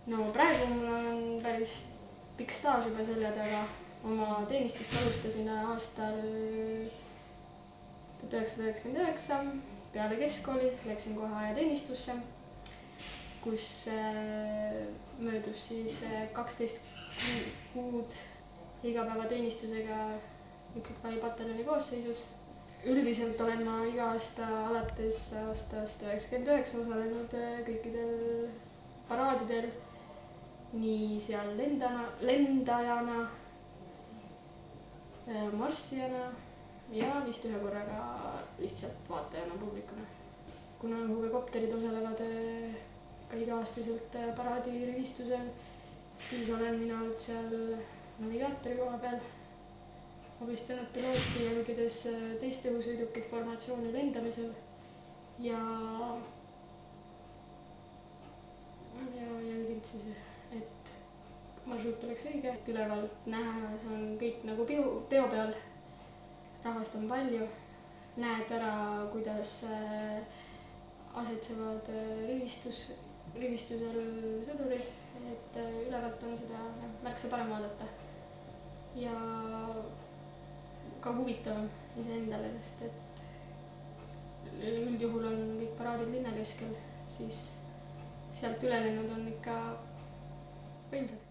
No praegu mul on päris pikk staaž juba selja taga. Oma teenistust alustasin aastal 1999 peale keskkooli, läksin kohe ajateenistusse, kus möödus siis 12 kuud igapäevateenistusega üksikväepataljoni koosseisus. Üldiselt olen ma iga aasta alates aastast 1999 osalenud kõikidel paraadidel, nii seal lendajana, marssijana ja vist ühe korraga lihtsalt vaatajana publikuna. Kuna huvekopterid osalevad ka iga-aastaselt paraadirivistusel, siis olen mina olnud seal navigaatori koha peal, abistanud pilooti jälgides teiste õhusõidukite formatsioone lendamisel ja jälginud siis, et marsruut oleks õige. Ülevalt näha, see on kõik nagu peo peal, rahvast on palju, näed ära, kuidas asetsevad rivistusel sõdurid, et ülevalt on seda märksa parem vaadata ja ka huvitavam iseendale, sest et üldjuhul on kõik paraadid linna keskel, siis sealt ülelennud on ikka võimsad.